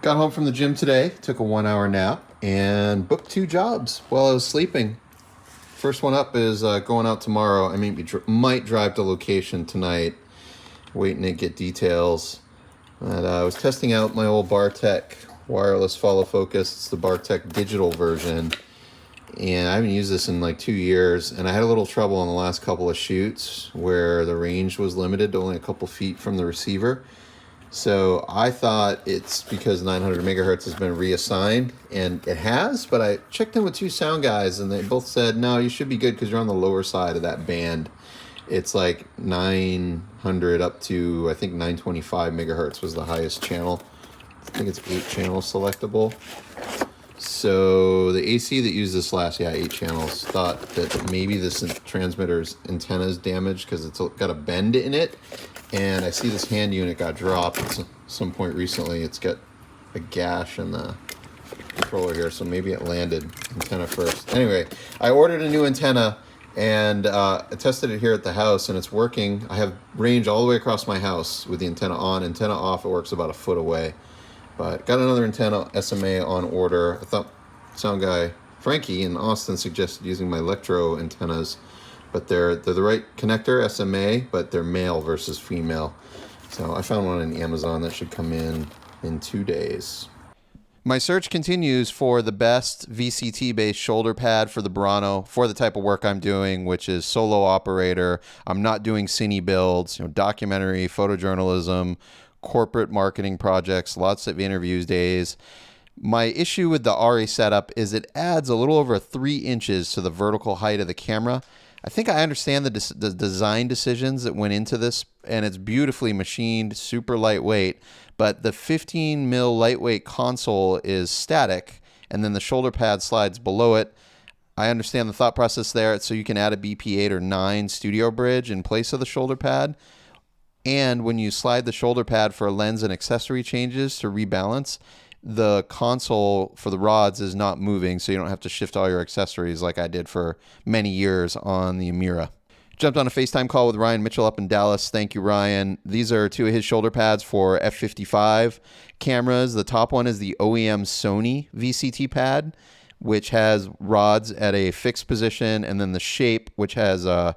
Got home from the gym today, took a 1 hour nap, and booked 2 jobs while I was sleeping. First one up is going out tomorrow. I might drive to location tonight, waiting to get details. And I was testing out my old Bartech wireless follow focus. It's the Bartech digital version. And I haven't used this in like 2 years. And I had a little trouble on the last couple of shoots where the range was limited to only a couple feet from the receiver. So I thought it's because 900 megahertz has been reassigned, and it has, but I checked in with 2 sound guys, and they both said, no, you should be good because you're on the lower side of that band. It's like 900 up to, I think, 925 megahertz was the highest channel. I think it's 8 channels selectable. So the AC that used this last, 8 channels, thought that maybe this transmitter's antenna is damaged because it's got a bend in it. And I see this hand unit got dropped at some point recently. It's got a gash in the controller here, so maybe it landed antenna first. Anyway, I ordered a new antenna, and I tested it here at the house, and it's working. I have range all the way across my house with the antenna on. Antenna off, it works about a foot away. But got another antenna SMA on order. I thought sound guy Frankie in Austin suggested using my Electro antennas, but they're the right connector, SMA, but they're male versus female. So I found one on Amazon that should come in 2 days. My search continues for the best VCT-based shoulder pad for the Burano for the type of work I'm doing, which is solo operator. I'm not doing cine builds, documentary, photojournalism, corporate marketing projects, lots of interviews days. My issue with the RE setup is it adds a little over 3 inches to the vertical height of the camera. I think I understand the design decisions that went into this, and it's beautifully machined, super lightweight, but the 15 mil lightweight console is static, and then the shoulder pad slides below it. I understand the thought process there, so you can add a BP8 or 9 studio bridge in place of the shoulder pad. And when you slide the shoulder pad for lens and accessory changes to rebalance, the console for the rods is not moving, so you don't have to shift all your accessories like I did for many years on the Amira. Jumped on a FaceTime call with Ryan Mitchell up in Dallas. Thank you, Ryan. These are 2 of his shoulder pads for f55 cameras. The top one is the OEM Sony VCT pad, which has rods at a fixed position, and then the Shape, which has a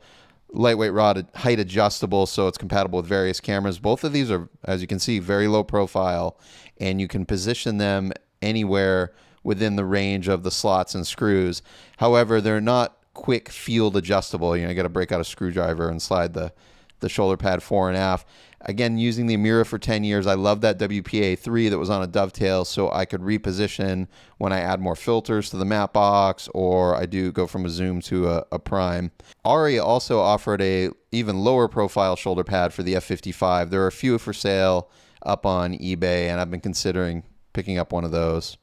lightweight rod, height adjustable, so it's compatible with various cameras. Both of these are, as you can see, very low profile, and you can position them anywhere within the range of the slots and screws. However, they're not quick field adjustable. You got to break out a screwdriver and slide the shoulder pad fore and aft. Again, using the Amira for 10 years, I love that WPA3 that was on a dovetail, so I could reposition when I add more filters to the matte box, or I do go from a zoom to a prime. Ari also offered a even lower profile shoulder pad for the F55. There are a few for sale up on eBay, and I've been considering picking up one of those.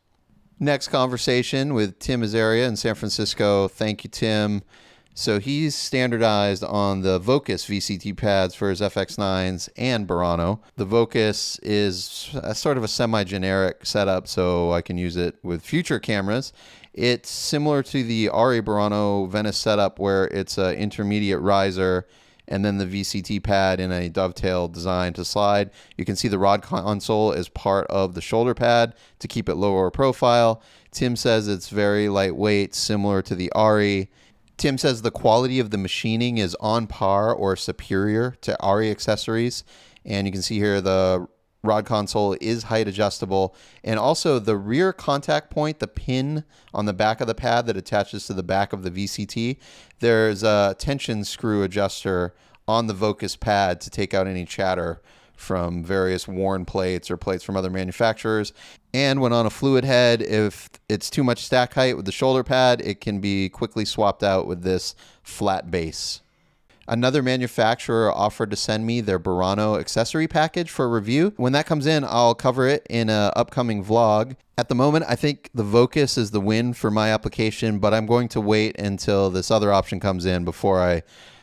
Next conversation with Tim Azaria in San Francisco. Thank you, Tim. So he's standardized on the Vocus VCT pads for his FX9s and Burano. The Vocus is a sort of a semi-generic setup, so I can use it with future cameras. It's similar to the RE Burano Venice setup, where it's an intermediate riser and then the VCT pad in a dovetail design to slide. You can see the rod console is part of the shoulder pad to keep it lower profile. Tim says it's very lightweight, similar to the RE. Tim says the quality of the machining is on par or superior to RE accessories. And you can see here the rod console is height adjustable. And also the rear contact point, the pin on the back of the pad that attaches to the back of the VCT, there's a tension screw adjuster on the Vocus pad to take out any chatter from various worn plates or plates from other manufacturers. And when on a fluid head, if it's too much stack height with the shoulder pad, it can be quickly swapped out with this flat base. Another manufacturer offered to send me their Burano accessory package for review. When that comes in, I'll cover it in an upcoming vlog. At the moment, I think the Vocus is the win for my application, but I'm going to wait until this other option comes in before I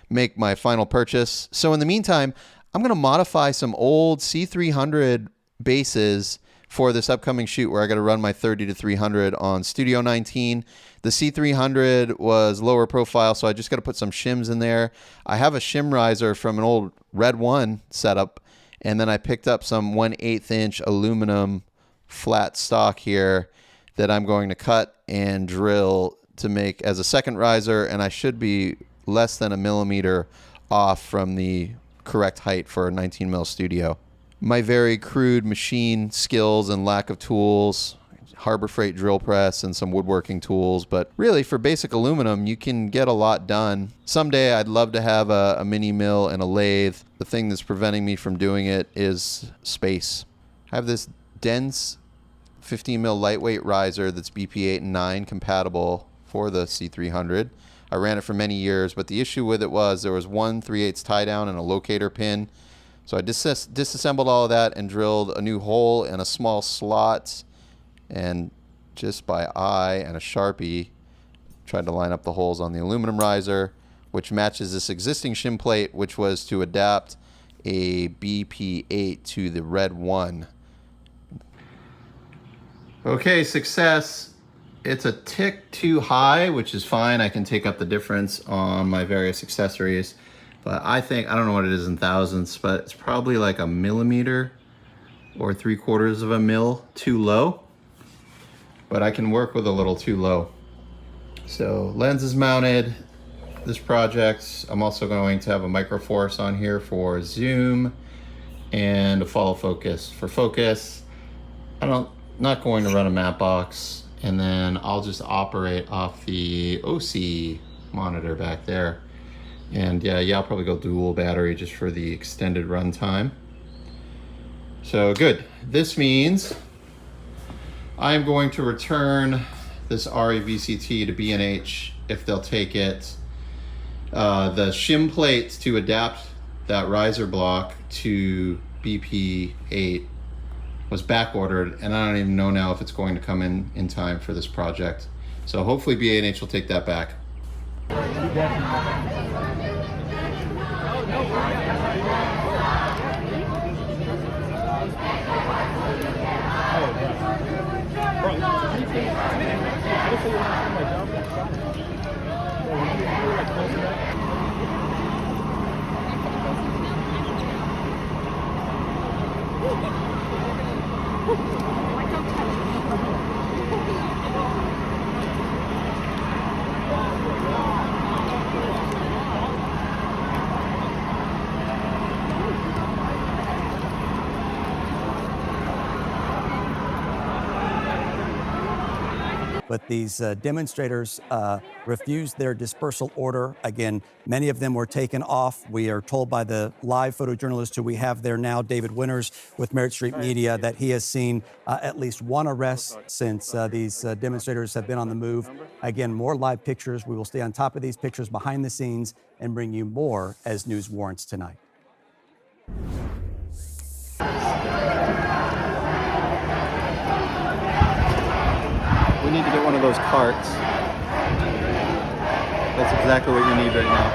make my final purchase. So in the meantime, I'm going to modify some old C300 bases for this upcoming shoot where I got to run my 30 to 300 on Studio 19. The C300 was lower profile, so I just got to put some shims in there. I have a shim riser from an old Red One setup, and then I picked up some 1/8 inch aluminum flat stock here that I'm going to cut and drill to make as a second riser, and I should be less than a millimeter off from the correct height for a 19 mil studio. My very crude machine skills and lack of tools, Harbor Freight drill press and some woodworking tools, but really for basic aluminum you can get a lot done. Someday I'd love to have a mini mill and a lathe. The thing that's preventing me from doing it is space. I have this dense 15 mil lightweight riser that's BP 8 and 9 compatible for the C300. I ran it for many years, but the issue with it was there was one 3/8 tie down and a locator pin. So I disassembled all of that and drilled a new hole and a small slot, and just by eye and a Sharpie tried to line up the holes on the aluminum riser, which matches this existing shim plate, which was to adapt a BP8 to the red one. Okay, success. It's a tick too high, which is fine. I can take up the difference on my various accessories. But I don't know what it is in thousandths, but it's probably like a millimeter or 3/4 of a mil too low. But I can work with a little too low. So lens is mounted. This project, I'm also going to have a micro force on here for zoom and a follow focus. For focus, not going to run a matte box, and then I'll just operate off the OC monitor back there. And yeah, I'll probably go dual battery just for the extended run time. So good. This means I'm going to return this REVCT to B&H if they'll take it. The shim plates to adapt that riser block to BP8 was back ordered, and I don't even know now if it's going to come in time for this project. So hopefully B&H will take that back. But these demonstrators refused their dispersal order. Again, many of them were taken off. We are told by the live photojournalist who we have there now, David Winters with Merit Street Media, that he has seen at least one arrest since these demonstrators have been on the move. Again, more live pictures. We will stay on top of these pictures behind the scenes and bring you more as news warrants tonight. We need to get one of those carts. That's exactly what you need right now.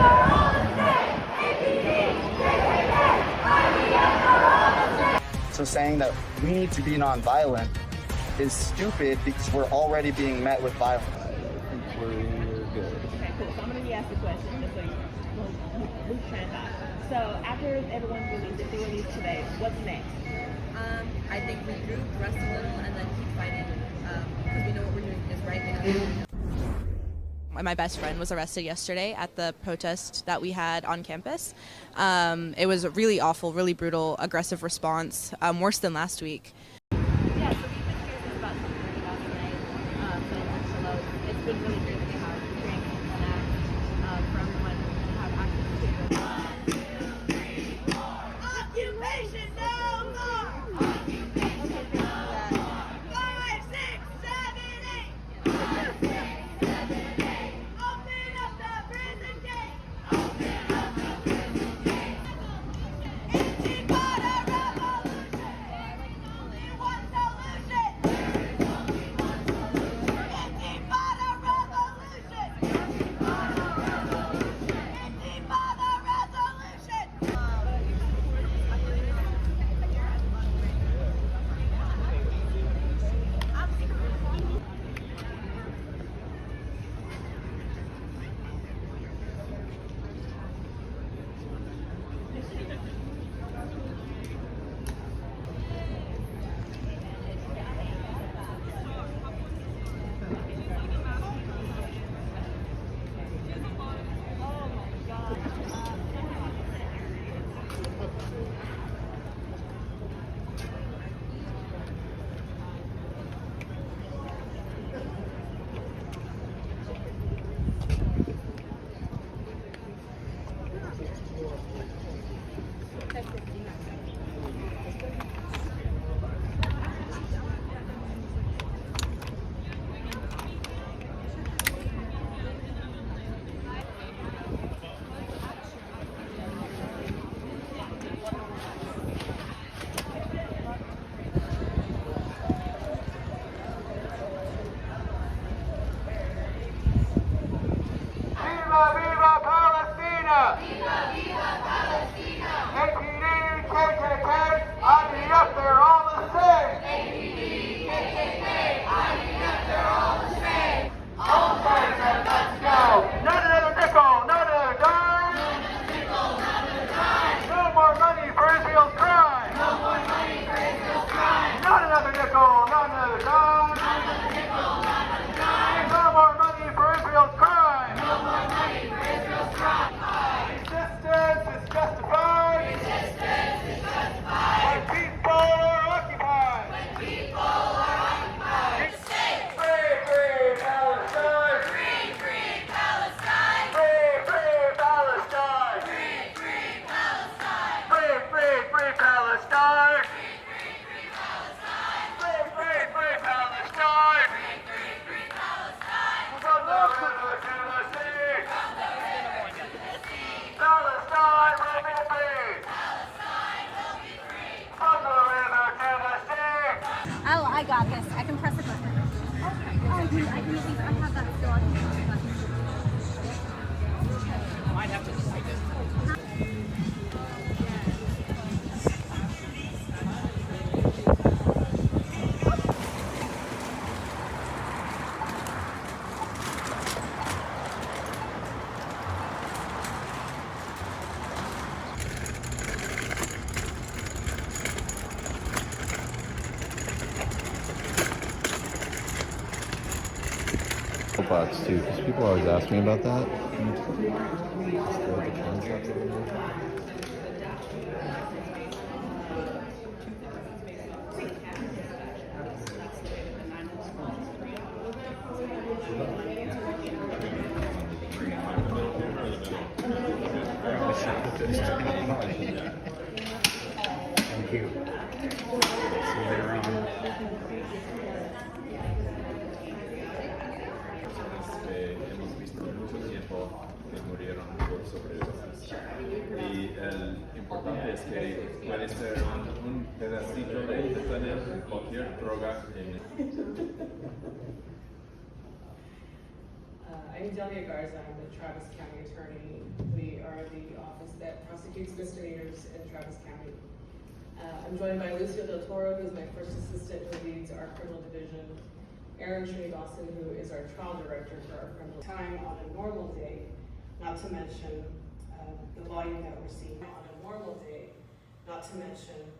So saying that we need to be nonviolent is stupid because we're already being met with violence. I think we're good. Okay, cool. So I'm going to ask the question just so we train thought. So after everyone's released, if they release today, what's next? I think regroup, rest a little, and then keep fighting because we know what we're doing is right. My best friend was arrested yesterday at the protest that we had on campus. It was a really awful, really brutal, aggressive response, worse than last week. Yeah, so we've been here since about 7:30 last night. So it's been really great that we have drinks and snacks for everyone to have access to. Occupation no more! Occupation no more! 5, 6, 7, 8! 5, 6, 7, 8! Open up the prison gate! Open up the prison gate! Anti-border revolution! There is only one solution! There is only one solution! Anti-border revolution! Oh, I got this. I can press a button. Oh, I can have that still. I can press a button. Might have to decide this. Box too, because people always ask me about that. Thank you. See you later on. Hemos visto mucho tiempo que murieron por sobredosis. Y el importante es que puede ser un pedacito de fentanil en cualquier droga. I'm Delia Garza. I'm the Travis County Attorney. We are the office that prosecutes misdemeanors in Travis County. I'm joined by Lucio Del Toro, who's my first assistant who leads our criminal division. Aaron Srinivasan, who is our trial director for our criminal time on a normal day, not to mention the volume that we're seeing on a normal day, not to mention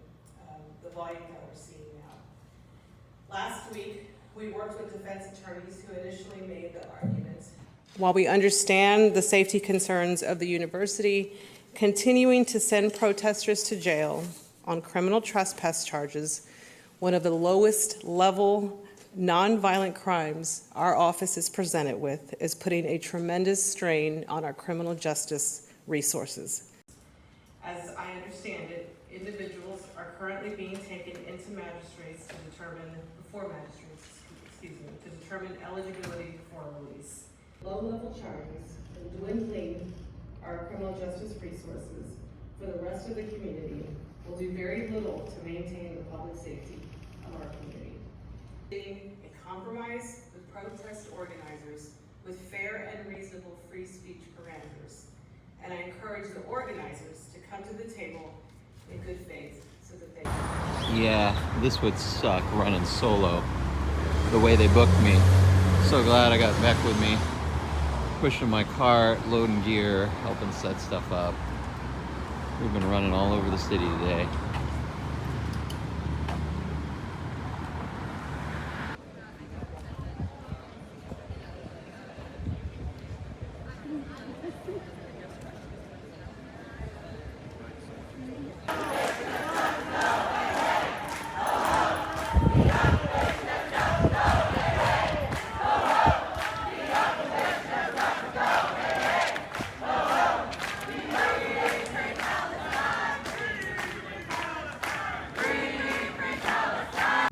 the volume that we're seeing now. Last week, we worked with defense attorneys who initially made the arguments. While we understand the safety concerns of the university, continuing to send protesters to jail on criminal trespass charges, one of the lowest level nonviolent crimes our office is presented with, is putting a tremendous strain on our criminal justice resources. As I understand it, individuals are currently being taken into magistrates to determine eligibility for release. Low-level charges and dwindling our criminal justice resources for the rest of the community will do very little to maintain the public safety of our community. A compromise with protest organizers with fair and reasonable free speech parameters. And I encourage the organizers to come to the table in good faith so that they can. Yeah, this would suck running solo the way they booked me. So glad I got Beck with me, pushing my cart, loading gear, helping set stuff up. We've been running all over the city today.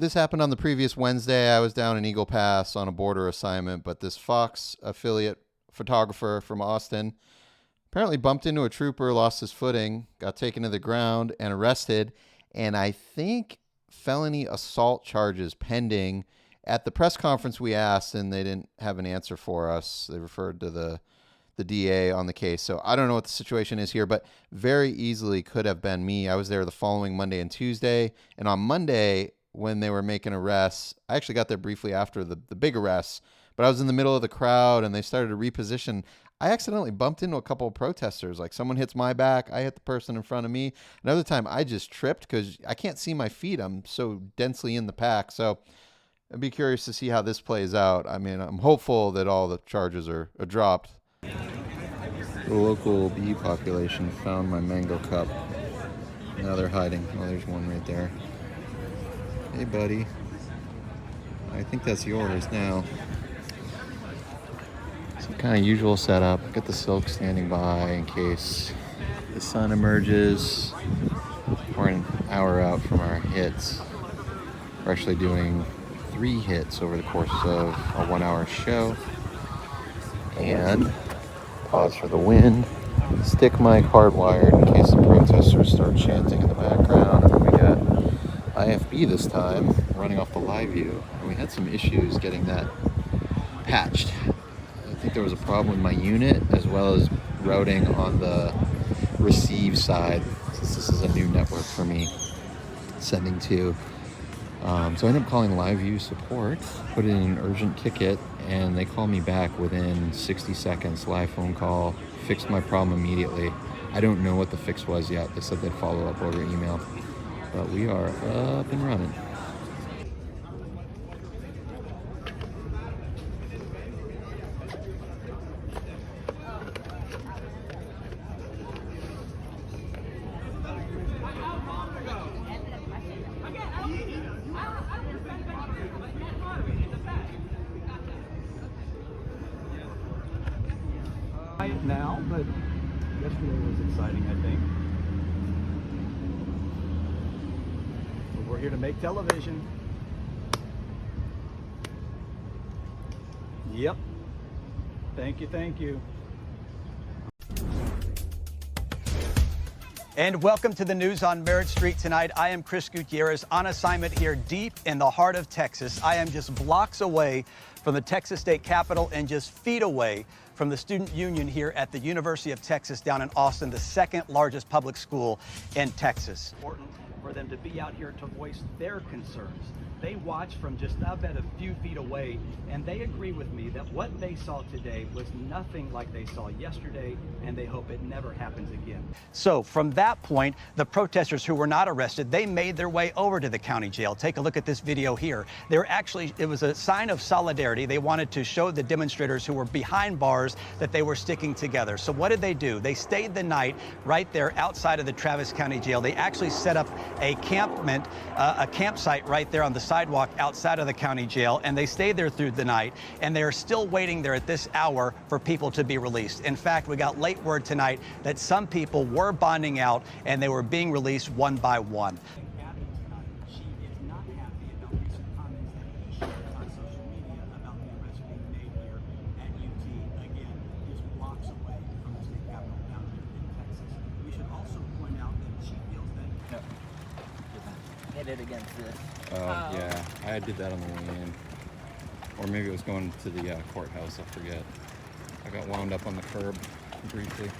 This happened on the previous Wednesday. I was down in Eagle Pass on a border assignment, but this Fox affiliate photographer from Austin apparently bumped into a trooper, lost his footing, got taken to the ground and arrested, and I think felony assault charges pending. At the press conference we asked, and they didn't have an answer for us. They referred to the DA on the case. So I don't know what the situation is here, but very easily could have been me. I was there the following Monday and Tuesday, and on Monday, when they were making arrests, I actually got there briefly after the big arrests, but I was in the middle of the crowd and they started to reposition. I accidentally bumped into a couple of protesters. Like someone hits my back, I hit the person in front of me. Another time I just tripped because I can't see my feet. I'm so densely in the pack. So I'd be curious to see how this plays out. I mean, I'm hopeful that all the charges are dropped. The local bee population found my mango cup. Now they're hiding. Oh, there's one right there. Hey, buddy. I think that's yours now. Some kind of usual setup. Got the silk standing by in case the sun emerges. We're an hour out from our hits. We're actually doing 3 hits over the course of a 1-hour show. And pause for the wind. Stick mic hardwired in case the protesters start chanting in the background. We got IFB this time. running off the live view, and we had some issues getting that patched. I think there was a problem with my unit as well as routing on the receive side, since this is a new network for me sending to. So I ended up calling live view support, put in an urgent ticket, and they called me back within 60 seconds, live phone call, fixed my problem immediately. I don't know what the fix was yet. They said they'd follow up over email, but we are up and running. Now, but yesterday was exciting, I think. But we're here to make television. Yep. Thank you, thank you. And welcome to the news on Merritt Street tonight. I am Chris Gutierrez on assignment here deep in the heart of Texas. I am just blocks away from the Texas State Capitol and just feet away from the Student Union here at the University of Texas down in Austin, the second largest public school in Texas. Important for them to be out here to voice their concerns. They watch from just up at a few feet away, and they agree with me that what they saw today was nothing like they saw yesterday, and they hope it never happens again. So from that point, the protesters who were not arrested, they made their way over to the county jail. Take a look at this video here. It was a sign of solidarity. They wanted to show the demonstrators who were behind bars that they were sticking together. So what did they do? They stayed the night right there outside of the Travis County Jail. They actually set up a campsite right there on the sidewalk outside of the county jail, and they stayed there through the night, and they are still waiting there at this hour for people to be released. In fact, we got late word tonight that some people were bonding out and they were being released one by one. She is not happy about recent comments that he shared on social media about the arrest being made here at UT, again, just blocks away from the state capitol down here in Texas. We should also point out that she feels that hit it against this. Oh, yeah. I did that on the way in. Or maybe it was going to the courthouse, I forget. I got wound up on the curb briefly.